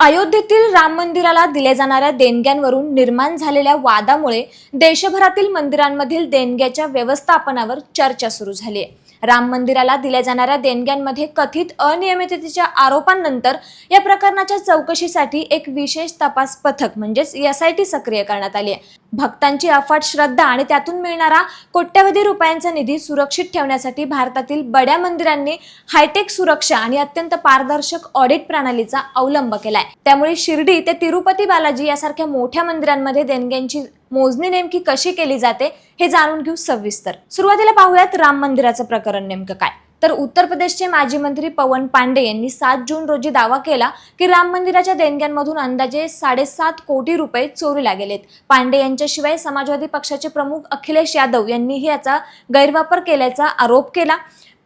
अयोध्येतील राम मंदिराला दिल्या जाणाऱ्या देणग्यांवरून निर्माण झालेल्या वादामुळे देशभरातील मंदिरांमधील देणग्याच्या व्यवस्थापनावर चर्चा सुरू झाली आहे। राम मंदिराला दिल्या जाणाऱ्या देणग्यांमध्ये कथित अनियमिततेच्या आरोपांनंतर या प्रकरणाच्या चौकशीसाठी एक विशेष तपास पथक म्हणजेच SIT सक्रिय करण्यात आली आहे। भक्तांची अफाट श्रद्धा आणि त्यातून मिळणारा कोट्यवधी रुपयांचा निधी सुरक्षित ठेवण्यासाठी भारतातील बड्या मंदिरांनी हायटेक सुरक्षा आणि अत्यंत पारदर्शक ऑडिट प्रणालीचा अवलंब केलाय। त्यामुळे शिर्डी ते तिरुपती बालाजी यासारख्या मोठ्या मंदिरांमध्ये देणग्यांची मोजणी नेमकी कशी केली जाते हे जाणून घेऊ सविस्तर। सुरुवातीला पाहूयात राम मंदिराचं प्रकरण नेमकं काय। तर उत्तर प्रदेशचे माजी मंत्री पवन पांडे यांनी 7 जून रोजी दावा केला की राम मंदिराच्या देणग्यांमधून अंदाजे 7.5 कोटी रुपये चोरीला गेलेत। पांडे यांच्याशिवाय समाजवादी पक्षाचे प्रमुख अखिलेश यादव यांनीही याचा गैरवापर केल्याचा आरोप केला।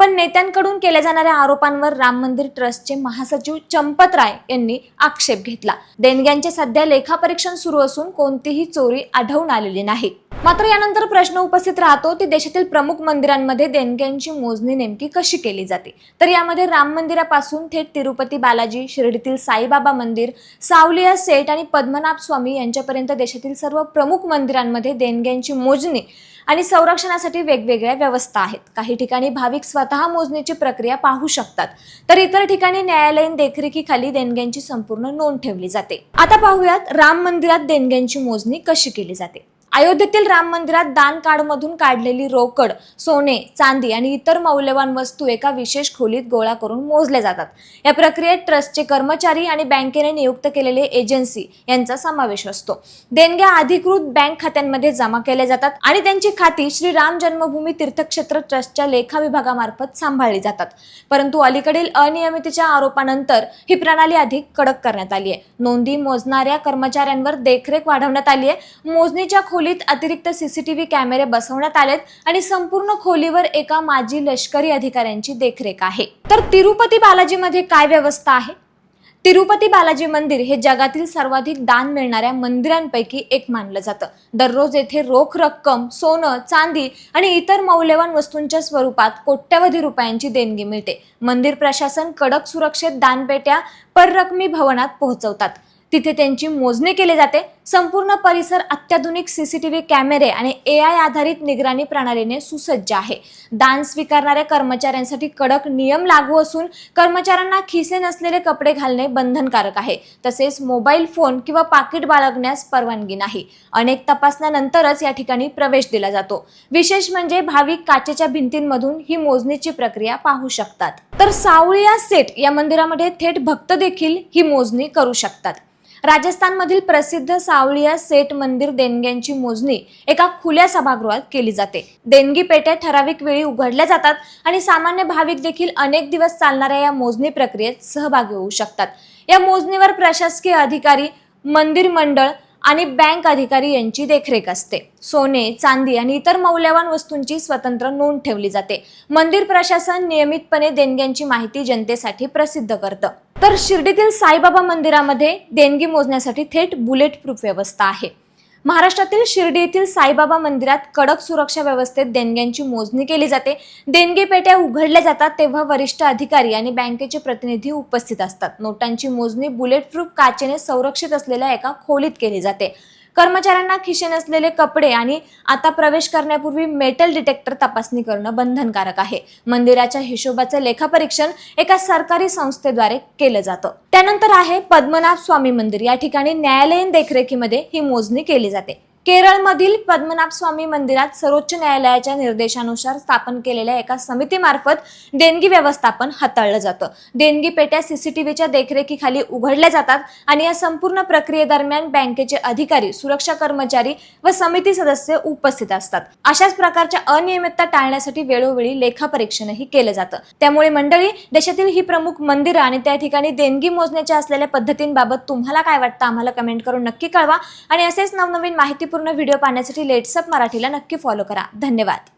पण नेत्यांकडून केल्या जाणाऱ्या आरोपांवर राम मंदिर ट्रस्टचे महासचिव चंपत राय यांनी आक्षेप घेतला। देणग्यांचे सध्या लेखापरीक्षण सुरू असून कोणतीही चोरी आढळून आलेली नाही। मात्र यानंतर प्रश्न उपस्थित राहतो की देशातील प्रमुख मंदिरांमध्ये देणग्यांची मोजणी नेमकी कशी केली जाते। तर यामध्ये राम मंदिरापासून थेट तिरुपती बालाजी, शिर्डीतील साईबाबा मंदिर, सावलिया सेट आणि पद्मनाभ स्वामी यांच्यापर्यंत देशातील सर्व प्रमुख मंदिरांमध्ये देणग्यांची मोजणी आणि संरक्षणासाठी वेगवेगळ्या व्यवस्था आहेत। काही ठिकाणी भाविक स्वतः मोजणीची प्रक्रिया पाहू शकतात, तर इतर ठिकाणी न्यायालयीन देखरेखीखाली देणग्यांची संपूर्ण नोंद ठेवली जाते। आता पाहूयात राम मंदिरात देणग्यांची मोजणी कशी केली जाते। अयोध्येतील राम मंदिरात दान कार्डमधून काढलेली रोकड, सोने, चांदी आणि इतर मौल्यवान वस्तू एका विशेष खोलीत गोळा करून मोजल्या जातात। या प्रक्रियेत ट्रस्टचे कर्मचारी आणि बँकेने नियुक्त केलेले एजन्सी यांचा समावेश असतो। देणग्या अधिकृत बँक खात्यांमध्ये जमा केल्या जातात आणि त्यांची खाती श्री राम जन्मभूमी तीर्थक्षेत्र ट्रस्टच्या लेखा विभागामार्फत सांभाळली जातात। परंतु अलीकडील अनियमिततेच्या आरोपानंतर ही प्रणाली अधिक कडक करण्यात आली आहे। नोंदी मोजणाऱ्या कर्मचाऱ्यांवर देखरेख वाढवण्यात आली आहे। मोजणीच्या खोलीत अतिरिक्त CCTV कॅमेरे बसवण्यात आलेत आणि संपूर्ण खोलीवर एका माजी लष्करी अधिकाऱ्यांची देखरेख आहे। तर तिरुपती बालाजी मध्ये काय व्यवस्था आहे? तिरुपती बालाजी मंदिर हे जगातील सर्वाधिक दान मिळणाऱ्या मंदिरांपैकी एक मानलं जातं। दररोज येथे रोख रक्कम, सोनं, चांदी आणि इतर मौल्यवान वस्तूंच्या स्वरूपात कोट्यवधी रुपयांची देणगी मिळते। मंदिर प्रशासन कडक सुरक्षित दानपेट्या पररकमी भवनात पोहोचवतात, तिथे त्यांची मोजणी केली जाते। संपूर्ण परिसर अत्याधुनिक CCTV कॅमेरे आणि AI आधारित निगराणी प्रणालीने सुसज्ज आहे। दान स्वीकारणाऱ्या कर्मचाऱ्यांसाठी कडक नियम लागू असून कर्मचाऱ्यांना खिसे नसलेले कपडे घालणे बंधनकारक आहे। तसेच मोबाईल फोन किंवा पाकिट बाळगण्यास परवानगी नाही। अनेक तपासण्यानंतरच या ठिकाणी प्रवेश दिला जातो। विशेष म्हणजे भाविक काचेच्या भिंतींमधून ही मोजणीची प्रक्रिया पाहू शकतात। तर सावलिया सेट या मंदिरामध्ये थेट भक्त देखील ही मोजणी करू शकतात। राजस्थानमधील प्रसिद्ध सावलिया सेट मंदिर देणग्यांची मोजणी एका खुल्या सभागृहात केली जाते। देणगी पेट्या ठराविक वेळी उघडल्या जातात आणि सामान्य भाविक देखील अनेक दिवस चालणाऱ्या या मोजणी प्रक्रियेत सहभागी होऊ शकतात। या मोजणीवर प्रशासकीय अधिकारी, मंदिर मंडळ आणि बँक अधिकारी यांची देखरेख असते। सोने, चांदी आणि इतर मौल्यवान वस्तूंची स्वतंत्र नोंद ठेवली जाते। मंदिर प्रशासन नियमितपणे देणग्यांची माहिती जनतेसाठी प्रसिद्ध करतं। तर शिर्डीतील साईबाबा मंदिरामध्ये देणगी मोजण्यासाठी थेट बुलेट प्रूफ व्यवस्था आहे। महाराष्ट्रातील शिर्डी येथील साईबाबा मंदिरात कडक सुरक्षा व्यवस्थेत देणग्यांची मोजणी केली जाते। देणगी पेट्या उघडल्या जातात तेव्हा वरिष्ठ अधिकारी आणि बँकेचे प्रतिनिधी उपस्थित असतात। नोटांची मोजणी बुलेट प्रूफ काचेने संरक्षित असलेल्या एका खोलीत केली जाते। कर्मचाऱ्यांना खिसे नसलेले कपडे आणि आता प्रवेश करण्यापूर्वी मेटल डिटेक्टर तपासणी करणं बंधनकारक आहे। मंदिराच्या हिशोबाचं लेखापरीक्षण एका सरकारी संस्थेद्वारे केलं जातं। त्यानंतर आहे पद्मनाभ स्वामी मंदिर। या ठिकाणी न्यायालयीन देखरेखीमध्ये ही मोजणी केली जाते। केरळमधील पद्मनाभ स्वामी मंदिरात सर्वोच्च न्यायालयाच्या निर्देशानुसार स्थापन केलेल्या एका समितीमार्फत देणगी व्यवस्थापन हाताळलं जातं। देणगी पेट्या CCTVच्या देखरेखीखाली उघडल्या जातात आणि या संपूर्ण प्रक्रियेदरम्यान बँकेचे अधिकारी, सुरक्षा कर्मचारी व समिती सदस्य उपस्थित असतात। अशाच प्रकारच्या अनियमितता टाळण्यासाठी वेळोवेळी लेखापरीक्षणही केलं जातं। त्यामुळे मंडळी, देशातील ही प्रमुख मंदिरं आणि त्या ठिकाणी देणगी मोजण्याच्या असलेल्या पद्धतींबाबत तुम्हाला काय वाटतं आम्हाला कमेंट करून नक्की कळवा आणि असेच नवनवीन माहितीपूर्ण व्हिडिओ पाहण्यासाठी लेट्सअप मराठीला नक्की फॉलो करा। धन्यवाद।